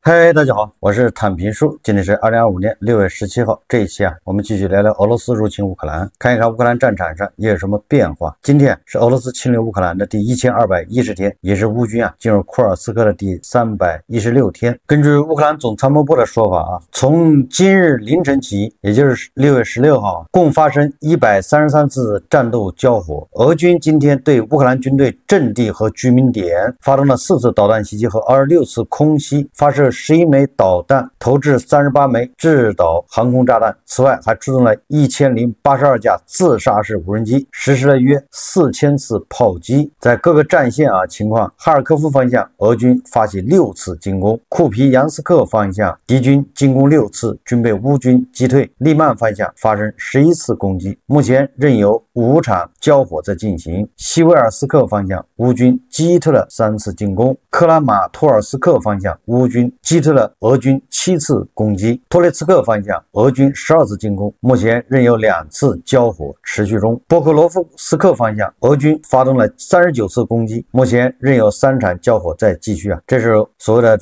嗨，大家好，我是坦平叔。今天是2025年6月17号。这一期我们继续聊聊俄罗斯入侵乌克兰，看一看乌克兰战场上也有什么变化。今天是俄罗斯侵略乌克兰的第1210天，也是乌军进入库尔斯克的第316天。根据乌克兰总参谋部的说法从今日凌晨起，也就是6月16号，共发生133次战斗交火。俄军今天对乌克兰军队阵地和居民点发动了4次导弹袭击和26次空袭，发射11枚导弹，投掷38枚制导航空炸弹。此外，还出动了1082架自杀式无人机，实施了约4000次炮击。在各个战线情况，哈尔科夫方向，俄军发起6次进攻；库皮扬斯克方向，敌军进攻6次，均被乌军击退；利曼方向发生11次攻击，目前仍有5场交火在进行；西维尔斯克方向，乌军击退了3次进攻；克拉马托尔斯克方向，乌军击退了俄军7次攻击；托列茨克方向，俄军12次进攻，目前仍有2次交火持续中；波克罗夫斯克方向，俄军发动了39次攻击，目前仍有3场交火在继续这是所谓的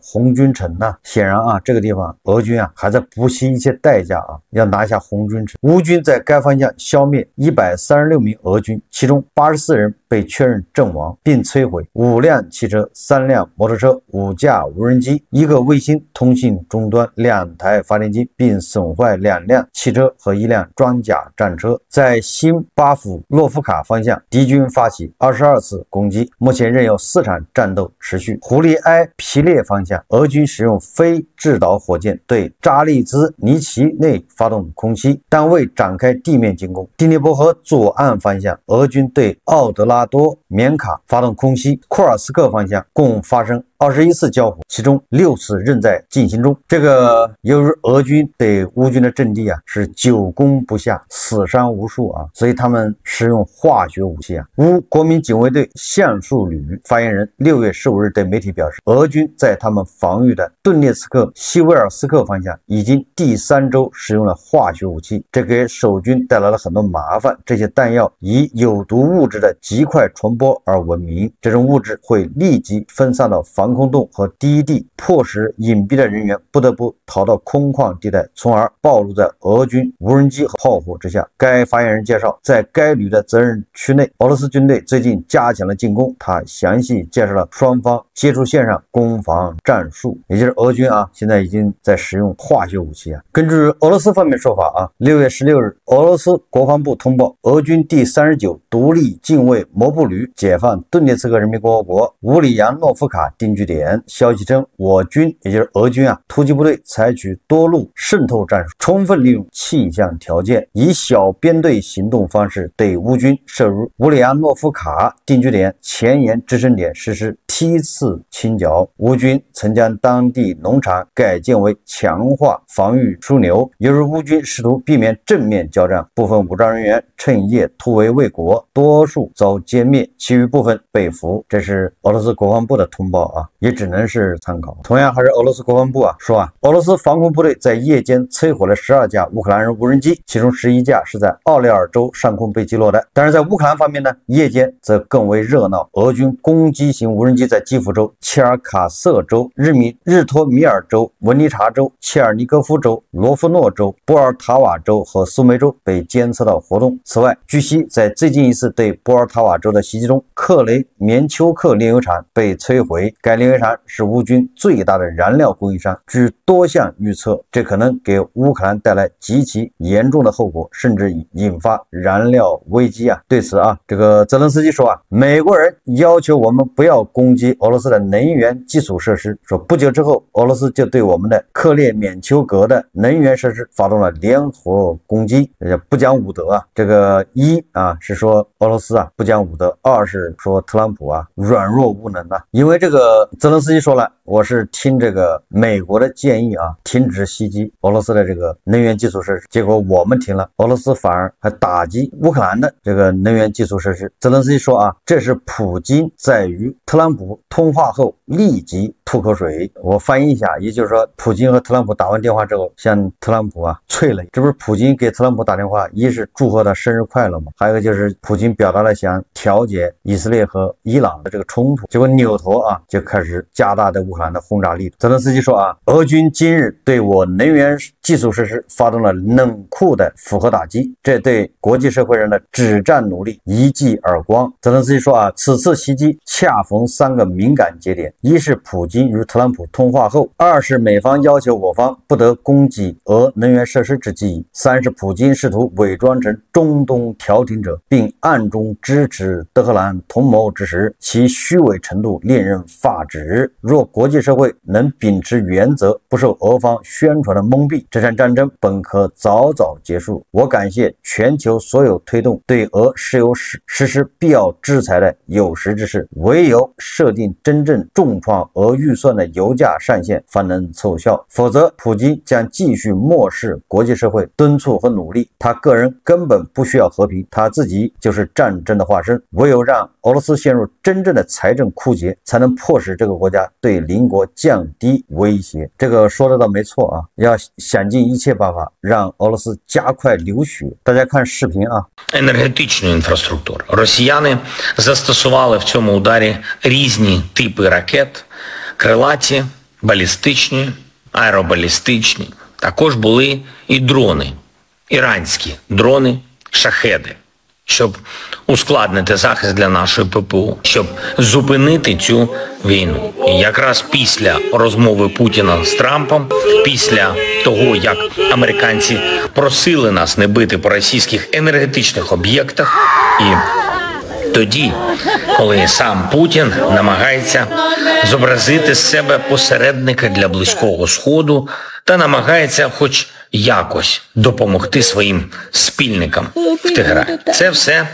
红军城显然这个地方俄军还在不惜一切代价要拿下红军城。乌军在该方向消灭136名俄军，其中84人被确认阵亡，并摧毁5辆汽车、3辆摩托车、5架无人机、1个卫星通信终端、2台发电机，并损坏2辆汽车和1辆装甲战车。在新巴甫洛夫卡方向，敌军发起22次攻击，目前仍有4场战斗持续。胡利埃皮列方向，俄军使用非制导火箭对扎利兹尼奇内发动空袭，但未展开地面进攻。第聂伯河左岸方向，俄军对奥德拉多缅卡发动空袭。库尔斯克方向共发生21次交火，其中6次仍在进行中。由于俄军对乌军的阵地是久攻不下，死伤无数所以他们使用化学武器乌国民警卫队橡树旅发言人6月15日对媒体表示，俄军在他们防御的顿涅茨克西维尔斯克方向已经第3周使用了化学武器，这给守军带来了很多麻烦。这些弹药以有毒物质的极快传播而闻名，这种物质会立即分散到防空洞和低地，迫使隐蔽的人员不得不逃到空旷地带，从而暴露在俄军无人机和炮火之下。该发言人介绍，在该旅的责任区内，俄罗斯军队最近加强了进攻。他详细介绍了双方接触线上攻防战术，也就是俄军现在已经在使用化学武器根据俄罗斯方面说法6月16日，俄罗斯国防部通报，俄军第39独立近卫摩步旅解放顿涅茨克人民共和国乌里扬诺夫卡定居点。消息称，我军也就是俄军突击部队采取多路渗透战术，充分利用气象条件，以小编队行动方式对乌军射入乌里扬诺夫卡定居点前沿支撑点实施梯次清剿。乌军曾将当地农场改建为强化防御枢纽。由于乌军试图避免正面交战，部分武装人员趁夜突围未果，多数遭歼灭，其余部分被俘。这是俄罗斯国防部的通报也只能是参考。同样还是俄罗斯国防部说俄罗斯防空部队在夜间摧毁了12架乌克兰人无人机，其中11架是在奥列尔州上空被击落的。但是在乌克兰方面呢，夜间则更为热闹，俄军攻击型无人机在基辅州、切尔卡瑟州、日托米尔州、文尼察州、切尔尼戈夫州、罗夫诺州、波尔塔瓦州和苏梅州被监测到活动。此外，据悉在最近一次对波尔塔瓦州的袭击中，克雷棉丘克炼油厂被摧毁。该炼油厂是乌军最大的燃料供应商。据多项预测，这可能给乌克兰带来极其严重的后果，甚至引发燃料危机对此泽连斯基说美国人要求我们不要攻击俄罗斯的能源基础设施，说不久之后俄罗斯就对我们的克列缅丘格的能源设施发动了联合攻击，不讲武德一是说俄罗斯不讲武德，二是说特朗普软弱无能因为泽连斯基说了，我是听美国的建议停止袭击俄罗斯的能源基础设施，结果我们停了，俄罗斯反而还打击乌克兰的能源基础设施。泽连斯基说这是普京在与特朗普通话后立即吐口水。我翻译一下，也就是说普京和特朗普打完电话之后向特朗普啐了，这不是普京给特朗普打电话，一是祝贺他生日快乐吗？还有一个就是普京表达了想调解以色列和伊朗的冲突，结果扭头就开始加大对乌乌克兰的轰炸力度。泽连斯基说啊，俄军今日对我能源基础设施发动了冷酷的复合打击，这对国际社会人的止战努力一记耳光。泽连斯基说啊，此次袭击恰逢3个敏感节点：一是普京与特朗普通话后；二是美方要求我方不得攻击俄能源设施之机宜；三是普京试图伪装成中东调停者，并暗中支持德黑兰同谋之时，其虚伪程度令人发指。若国际社会能秉持原则，不受俄方宣传的蒙蔽，这场战争本可早早结束。我感谢全球所有推动对俄实施必要制裁的有识之士，唯有设定真正重创俄预算的油价上限方能奏效，否则普京将继续漠视国际社会敦促和努力。他个人根本不需要和平，他自己就是战争的化身。唯有让俄罗斯陷入真正的财政枯竭，才能迫使这个国家对邻国降低威胁。这个说的倒没错啊，要想尽一切办法让俄罗斯加快流血。大家看视频啊。Енергетичну інфраструктуру. Росіяни застосували в цьому ударі різні типи ракет, крилаті, балістичні, аеробалістичні. Також були і дрони, іранські дрони, шахеди, щоб ускладнити захист для нашої ППО, щоб зупинити цю війну. І якраз після розмови Путіна з Трампом, після того, як американці просили нас не бити по російських енергетичних об'єктах, і тоді, коли сам Путін намагається зобразити з себе посередника для Близького Сходу та намагається хоч якось допомогти своїм спільникам в Тегерані. Це все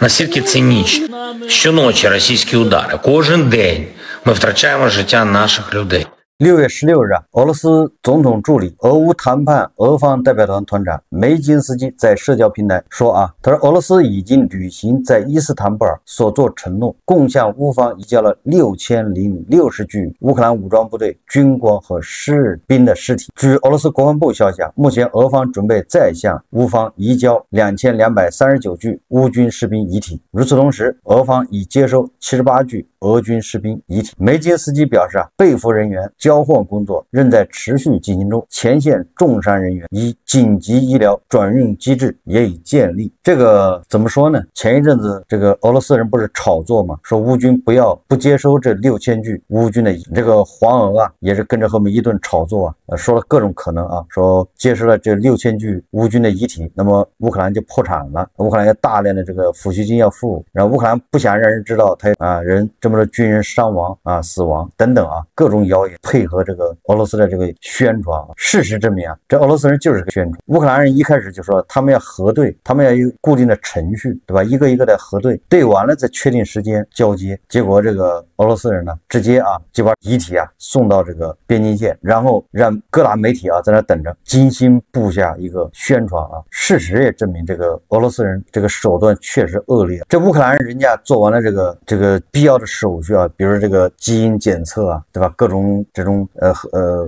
настільки цинічно. Щоночі російські удари, кожен день ми втрачаємо життя наших людей. 6月16日啊，俄罗斯总统助理、俄乌谈判俄方代表团团长梅金斯基在社交平台说啊，他说俄罗斯已经履行在伊斯坦布尔所做承诺，共向乌方移交了6060具乌克兰武装部队军官和士兵的尸体。据俄罗斯国防部消息啊，目前俄方准备再向乌方移交2239具乌军士兵遗体。与此同时，俄方已接收78具俄军士兵遗体。梅金斯基表示啊，被俘人员交换工作仍在持续进行中，前线重伤人员以紧急医疗转运机制也已建立。这个怎么说呢？前一阵子这个俄罗斯人不是炒作嘛，说乌军不接收这6000具乌军的遗体。这个黄俄啊也是跟着后面一顿炒作啊，说了各种可能啊，说接收了这6000具乌军的遗体，那么乌克兰就破产了，乌克兰有大量的这个抚恤金要付，然后乌克兰不想让人知道他人这么多军人伤亡死亡等等各种谣言。配合这个俄罗斯的这个宣传事实证明这俄罗斯人就是个宣传。乌克兰人一开始就说他们要核对，他们要有固定的程序，对吧？一个一个的核对，对完了再确定时间交接。结果这个俄罗斯人呢，直接就把遗体送到这个边境线，然后让各大媒体在那等着，精心布下一个宣传事实也证明这个俄罗斯人这个手段确实恶劣。这乌克兰人家做完了这个必要的手续比如这个基因检测对吧？各种这种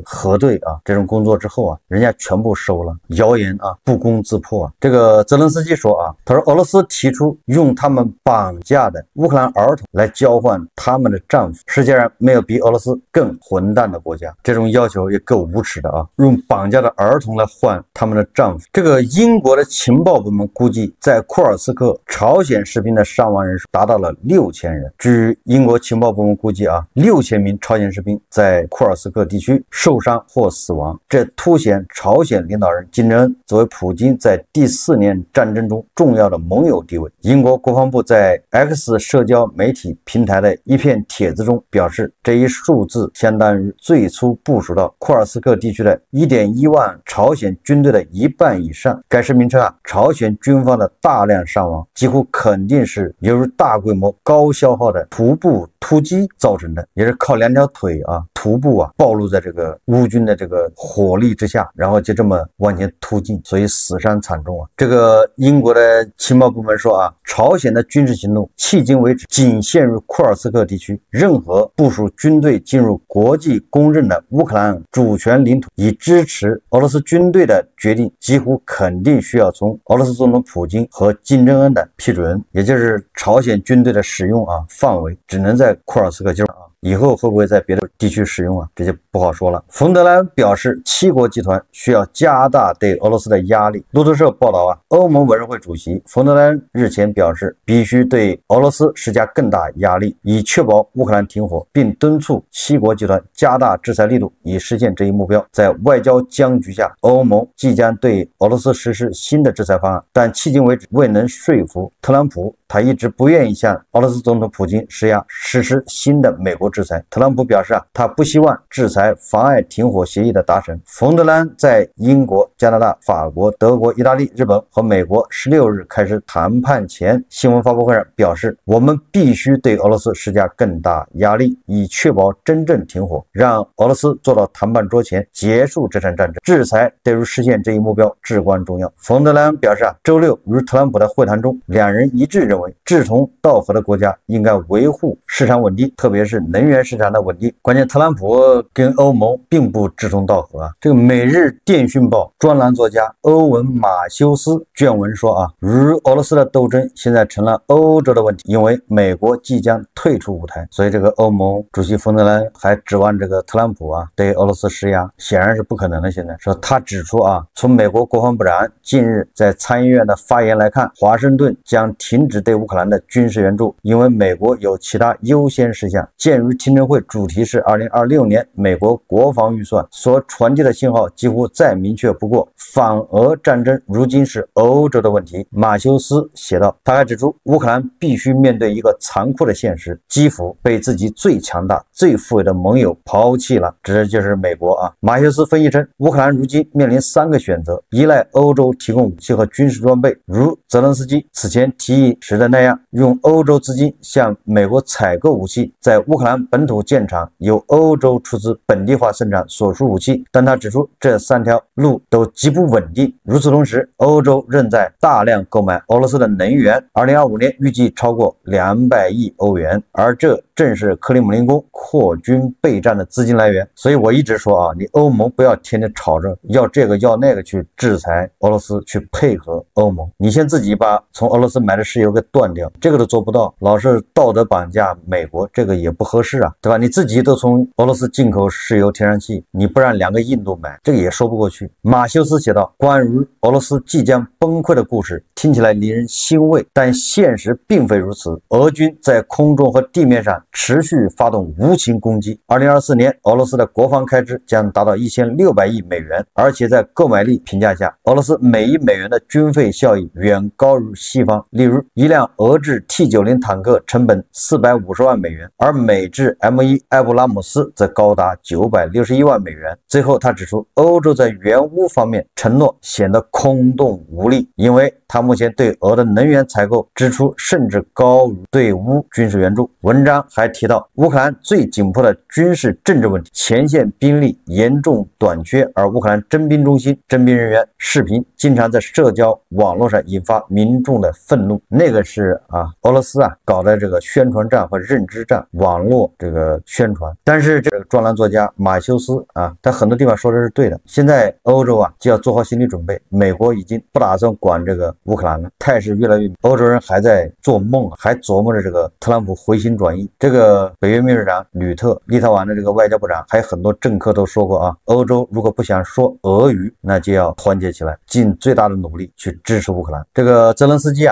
核对这种工作之后人家全部收了，谣言不攻自破。这个泽连斯基说他说俄罗斯提出用他们绑架的乌克兰儿童来交换他们的丈夫，世界上没有比俄罗斯更混蛋的国家，这种要求也够无耻的用绑架的儿童来换他们的丈夫。这个英国的情报部门估计，在库尔斯克朝鲜士兵的伤亡人数达到了6000人。据英国情报部门估计6000名朝鲜士兵在库尔斯克地区受伤或死亡，这凸显朝鲜领导人金正恩作为普京在第4年战争中重要的盟友地位。英国国防部在 X 社交媒体平台的一篇帖子中表示，这一数字相当于最初部署到库尔斯克地区的 1.1万朝鲜军队的一半以上。该声明称朝鲜军方的大量伤亡几乎肯定是由于大规模高消耗的徒步突击造成的，也是靠2条腿徒步暴露在这个乌军的这个火力之下，然后就这么往前突进，所以死伤惨重这个英国的情报部门说朝鲜的军事行动迄今为止仅限于库尔斯克地区，任何部署军队进入国际公认的乌克兰主权领土以支持俄罗斯军队的决定，几乎肯定需要从俄罗斯总统普京和金正恩的批准，也就是朝鲜军队的使用范围只能在库尔斯克，就是以后会不会在别的地区使用啊？这就不好说了。冯德莱恩表示，七国集团需要加大对俄罗斯的压力。路透社报道啊，欧盟委员会主席冯德莱恩日前表示，必须对俄罗斯施加更大压力，以确保乌克兰停火，并敦促七国集团加大制裁力度，以实现这一目标。在外交僵局下，欧盟即将对俄罗斯实施新的制裁方案，但迄今为止未能说服特朗普。他一直不愿意向俄罗斯总统普京施压，实施新的美国制裁。特朗普表示他不希望制裁妨碍停火协议的达成。冯德莱恩在英国、加拿大、法国、德国、意大利、日本和美国16日开始谈判前新闻发布会上表示，我们必须对俄罗斯施加更大压力，以确保真正停火，让俄罗斯坐到谈判桌前，结束这场战争。制裁对于实现这一目标至关重要。冯德莱恩表示周六与特朗普的会谈中，两人一致认为志同道合的国家应该维护市场稳定，特别是能源市场的稳定。关键特朗普跟欧盟并不志同道合啊。这个《每日电讯报》专栏作家欧文·马修斯撰文说与俄罗斯的斗争现在成了欧洲的问题，因为美国即将退出舞台，所以这个欧盟主席冯德莱恩还指望这个特朗普对俄罗斯施压，显然是不可能的。现在说他指出从美国国防部长近日在参议院的发言来看，华盛顿将停止对乌克兰的军事援助，因为美国有其他优先事项。鉴于听证会主题是2026年美国国防预算，所传递的信号几乎再明确不过，反俄战争如今是欧洲的问题。马修斯写道，他还指出，乌克兰必须面对一个残酷的现实，基辅被自己最强大、最富有的盟友抛弃了，这就是美国马修斯分析称，乌克兰如今面临3个选择：依赖欧洲提供武器和军事装备，如泽连斯基此前提议时的那样，用欧洲资金向美国采购武器，在乌克兰本土建厂，由欧洲出资本地化生产所属武器。但他指出，这3条路都极不稳定。与此同时，欧洲正在大量购买俄罗斯的能源，2025年预计超过200亿欧元，而这正是克里姆林宫扩军备战的资金来源。所以我一直说你欧盟不要天天吵着要这个要那个去制裁俄罗斯，去配合欧盟，你先自己把从俄罗斯买的石油给断掉，这个都做不到，老是道德绑架美国，这个也不合适对吧？你自己都从俄罗斯进口石油天然气，你不让2个印度买，这个也说不过去。马修斯写道，关于俄罗斯即将崩溃的故事听起来令人欣慰，但现实并非如此。俄军在空中和地面上持续发动无情攻击。2024年俄罗斯的国防开支将达到1600亿美元，而且在购买力评价下，俄罗斯每1美元的军费效益远高于西方。例如，一辆俄制 T90 坦克成本450万美元，而美制 M1 埃布拉姆斯则高达961万美元。最后他指出，欧洲在援乌方面承诺显得空洞无力，因为他目前对俄的能源采购支出甚至高于对乌军事援助。文章还提到，乌克兰最紧迫的军事政治问题，前线兵力严重短缺，而乌克兰征兵中心征兵人员视频经常在社交网络上引发民众的愤怒。那个是俄罗斯搞的这个宣传战和认知战，网络这个宣传。但是这个专栏作家马修斯他很多地方说的是对的。现在欧洲就要做好心理准备，美国已经不打算管这个乌克兰了，态势越来越，欧洲人还在做梦，还琢磨着这个特朗普回心转意。这个北约秘书长吕特、立陶宛的这个外交部长，还有很多政客都说过欧洲如果不想说俄语，那就要团结起来，尽最大的努力去支持乌克兰。这个泽连斯基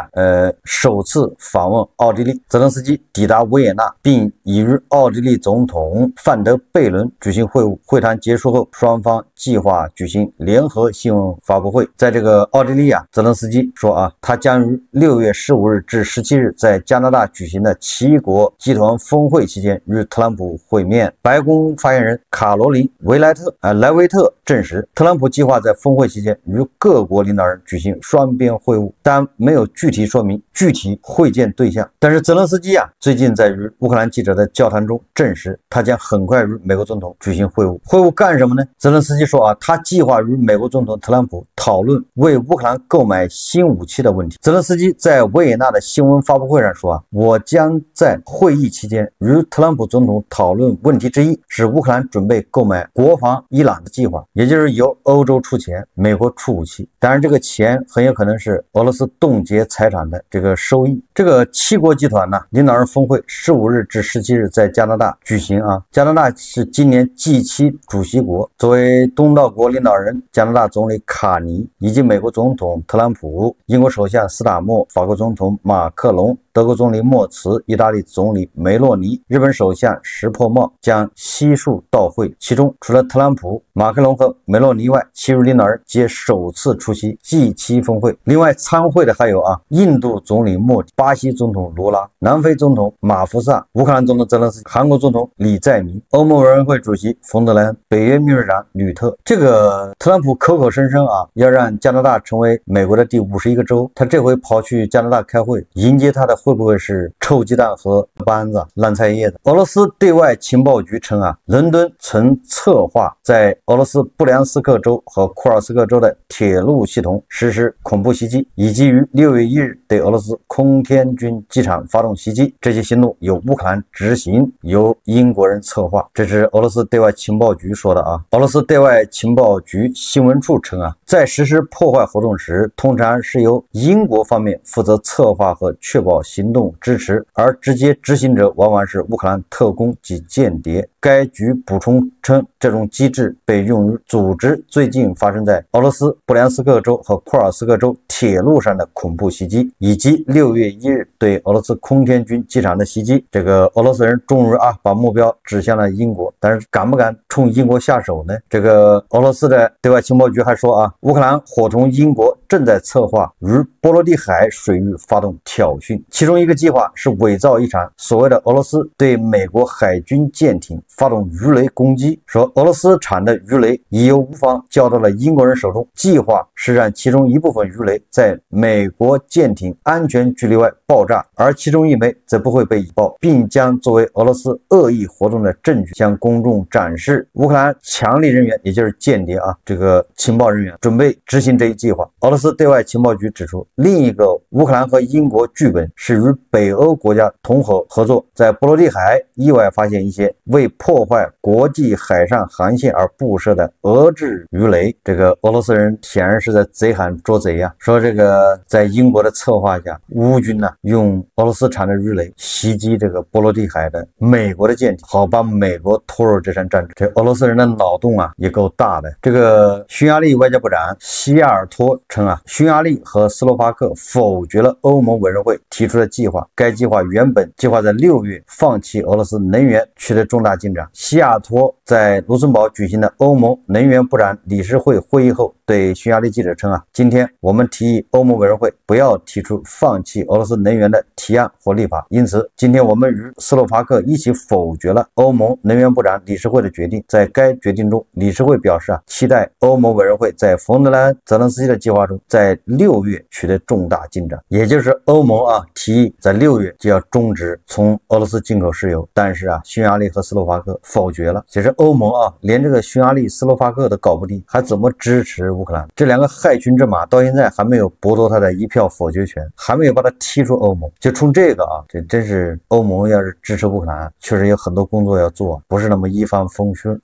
首次访问奥地利，泽连斯基抵达维也纳，并已与奥地利总统范德贝伦举行会晤。会谈结束后，双方计划举行联合新闻发布会。在这个奥地利泽连斯基说他将于6月15日至17日在加拿大举行的7国集团峰会期间与特朗普会面。白宫发言人卡罗琳·莱维特证实，特朗普计划在峰会期间与各国领导人举行双边会晤，但没有具体说明具体会见对象。但是泽连斯基最近在与乌克兰记者的交谈中证实，他将很快与美国总统举行会晤。会晤干什么呢？泽连斯基基说啊，他计划与美国总统特朗普讨论为乌克兰购买新武器的问题。泽连斯基在维也纳的新闻发布会上说啊，我将在会议期间与特朗普总统讨论问题之一是乌克兰准备购买国防伊朗的计划，也就是由欧洲出钱，美国出武器。当然，这个钱很有可能是俄罗斯冻结财产的这个收益。这个七国集团呢，领导人峰会15日至17日在加拿大举行啊。加拿大是今年 G7 主席国，作为东道国领导人，加拿大总理卡尼以及美国总统特朗普、英国首相斯塔默、法国总统马克龙、德国总理莫茨、意大利总理梅洛尼、日本首相石破茂将悉数到会。其中，除了特朗普、马克龙和梅洛尼外，7位领导人皆首次出席 G7 峰会。另外参会的还有印度总理莫迪、巴西总统卢拉、南非总统马福萨、乌克兰总统泽连斯基、韩国总统李在明、欧盟委员会主席冯德莱恩、北约秘书长吕特。这个特朗普口口声声要让加拿大成为美国的第51个州，他这回跑去加拿大开会，迎接他的会不会是臭鸡蛋和粑子、烂菜叶子？俄罗斯对外情报局称伦敦曾策划在俄罗斯布良斯克州和库尔斯克州的铁路系统实施恐怖袭击，以及于6月1日对俄罗斯空天军机场发动袭击。这些行动由乌克兰执行，由英国人策划。这是俄罗斯对外情报局说的俄罗斯对外情报局新闻处称在实施破坏活动时，通常是由英国方面负责策划和确保行动支持，而直接执行者往往是乌克兰特工及间谍。该局补充称，这种机制被用于组织最近发生在俄罗斯布良斯克州和库尔斯克州铁路上的恐怖袭击，以及6月1日对俄罗斯空天军机场的袭击。这个俄罗斯人终于把目标指向了英国，但是敢不敢冲英国下手呢？这个俄罗斯的对外情报局还说乌克兰伙同英国正在策划与波罗的海水域发动挑衅，其中一个计划是伪造一场所谓的俄罗斯对美国海军舰艇发动鱼雷攻击，说俄罗斯产的鱼雷已由乌方交到了英国人手中，计划是让其中一部分鱼雷在美国舰艇安全距离外爆炸，而其中一枚则不会被引爆，并将作为俄罗斯恶意活动的证据向公众展示。乌克兰强力人员，也就是间谍这个情报人员准备执行这一计划。俄罗斯对外情报局指出，另一个乌克兰和英国剧本是与北欧国家同合作，在波罗的海意外发现一些为破坏国际海上航线而布设的俄制鱼雷。这个俄罗斯人显然是在贼喊捉贼说这个在英国的策划下，乌军用俄罗斯产的鱼雷袭击这个波罗的海的美国的舰艇，好把美国拖入这场战争。这俄罗斯人的脑洞也够大的。这个匈牙利外交部长西亚尔托称匈牙利和斯洛伐克否决了欧盟委员会提出的计划，该计划原本计划在6月放弃俄罗斯能源取得重大进展。西亚尔托在卢森堡举行的欧盟能源部长理事会会议后对匈牙利记者称今天我们提议欧盟委员会不要提出放弃俄罗斯能源的提案或立法，因此今天我们与斯洛伐克一起否决了欧盟能源部长理事会的决定。在该决定中，理事会表示期待欧盟委员会在冯德莱恩、泽连斯基的计划中在6月取得重大进展，也就是欧盟提议在6月就要终止从俄罗斯进口石油，但是匈牙利和斯洛伐克否决了。其实欧盟连这个匈牙利、斯洛伐克都搞不定，还怎么支持乌克兰？这两个害群之马到现在还没有剥夺他的一票否决权，还没有把他踢出欧盟。就冲这个这真是欧盟要是支持乌克兰，确实有很多工作要做，不是那么一帆风顺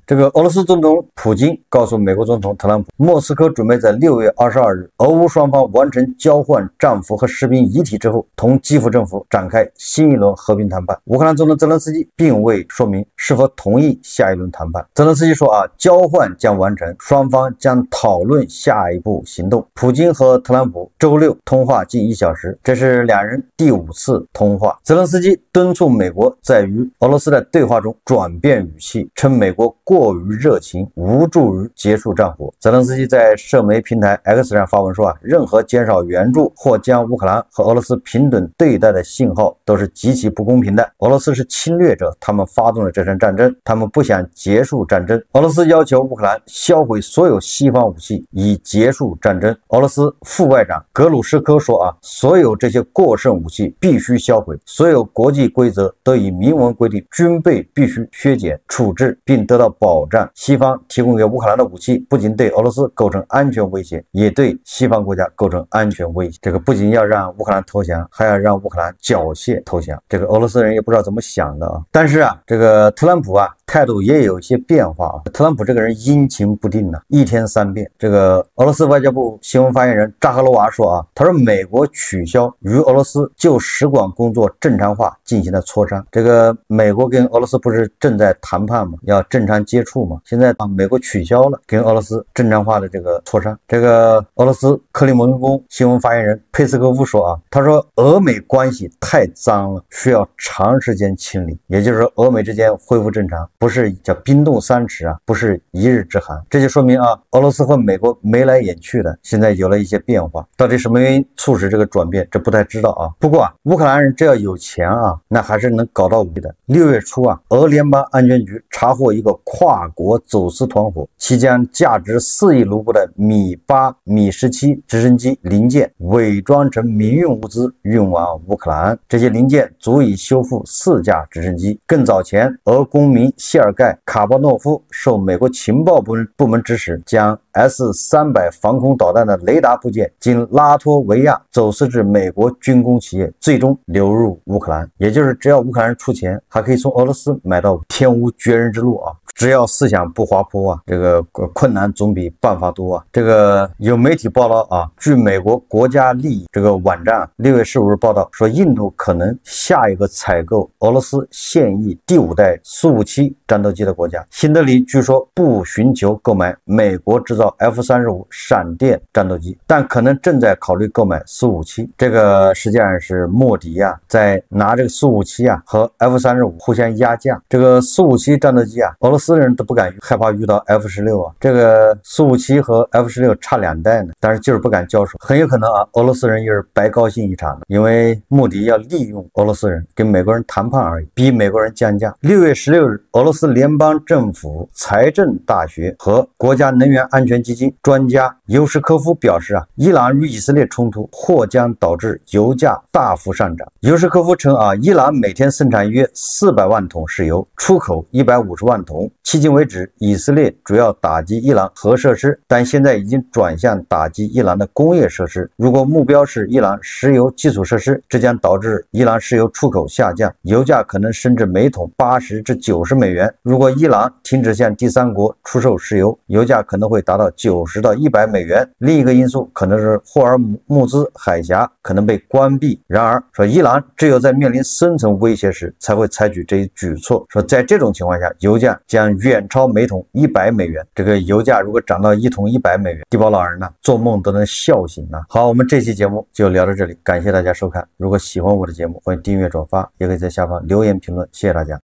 这个俄罗斯总统普京告诉美国总统特朗普，莫斯科准备在6月22日俄乌双方完成交换战俘和士兵遗体之后，同基辅政府展开新一轮和平谈判。乌克兰总统泽连斯基并未说明是否同意下一轮谈判。泽连斯基说交换将完成，双方将讨论下一步行动。普京和特朗普周六通话近1小时，这是两人第5次通话。泽连斯基敦促美国在与俄罗斯的对话中转变语气，称美国过于热情，无助于结束战火。泽连斯基在社媒平台 X 上发文说啊，任何减少援助或将乌克兰和俄罗斯平等对待的信号都是极其不公平的。俄罗斯是侵略者，他们发动了这场战争，他们不想结束战争。俄罗斯要求乌克兰销毁所有西方武器以结束战争。俄罗斯副外长格鲁什科说啊，所有这些过剩武器必须销毁，所有国际规则都以明文规定军备必须削减、处置并得到保障。西方提供给乌克兰的武器不仅对俄罗斯构成安全威胁，也对西方国家构成安全威胁。这个不仅要让乌克兰投降，还要让乌克兰缴械投降。这个俄罗斯人也不知道怎么想的啊。但是啊，这个特朗普啊态度也有一些变化啊。特朗普这个人阴晴不定啊，一天三变。这个俄罗斯外交部新闻发言人扎哈罗娃说啊，他说美国取消与俄罗斯就使馆工作正常化进行了磋商。这个美国跟俄罗斯不是正在谈判吗？要正常接触吗？现在啊，美国取消了跟俄罗斯正常化的这个磋商。这个俄罗斯克里姆林宫新闻发言人佩斯科夫说啊，他说俄美关系太脏了，需要长时间清理。也就是说，俄美之间恢复正常，不是叫冰冻三尺啊，不是一日之寒。这就说明啊，俄罗斯和美国眉来眼去的，现在有了一些变化。到底什么原因促使这个转变，这不太知道啊。不过啊，乌克兰人只要有钱啊，那还是能搞到武器的。6月初啊，俄联邦安全局查获一个跨国走私团伙，其将价值4亿卢布的米8、米17直升机零件伪装成民用物资运往乌克兰。这些零件足以修复4架直升机。更早前，俄公民谢尔盖·卡巴诺夫受美国情报部门指使，将 S-300 防空导弹的雷达部件经拉脱维亚走私至美国军工企业，最终流入乌克兰。也就是只要乌克兰人出钱，还可以从俄罗斯买到天无绝人之路啊！只要思想不滑坡啊，这个困难总比办法多啊。这个有媒体报道啊，据美国国家利益这个网站6月15日报道说，印度可能下一个采购俄罗斯现役第5代苏-57战斗机的国家。新德里据说不寻求购买美国制造 F-35闪电战斗机，但可能正在考虑购买苏-57。这个实际上是莫迪啊，在拿这个苏-57啊和 F-35互相压价。这个苏-57战斗机啊，俄罗斯人都不敢害怕遇到 F-16啊。这个苏-57和 F-16差2代呢，但是就是不敢交手。很有可能啊，俄罗斯人又是白高兴一场的，因为莫迪要利用俄罗斯人跟美国人谈判而已，逼美国人降价。6月16日，俄罗斯联邦政府财政大学和国家能源安全基金专家尤什科夫表示啊，伊朗与以色列冲突或将导致油价大幅上涨。尤什科夫称啊，伊朗每天生产约400万桶石油，出口150万桶。迄今为止，以色列主要打击伊朗核设施，但现在已经转向打击伊朗的工业设施。如果目标是伊朗石油基础设施，这将导致伊朗石油出口下降，油价可能升至每桶80至90美元。如果伊朗停止向第三国出售石油，油价可能会达到90到100美元。另一个因素可能是霍尔木兹海峡可能被关闭。然而，说伊朗只有在面临生存威胁时才会采取这一举措。说在这种情况下，油价将远超每桶100美元。这个油价如果涨到1桶100美元，低保老人呢做梦都能笑醒啊！好，我们这期节目就聊到这里，感谢大家收看。如果喜欢我的节目，欢迎订阅转发，也可以在下方留言评论，谢谢大家。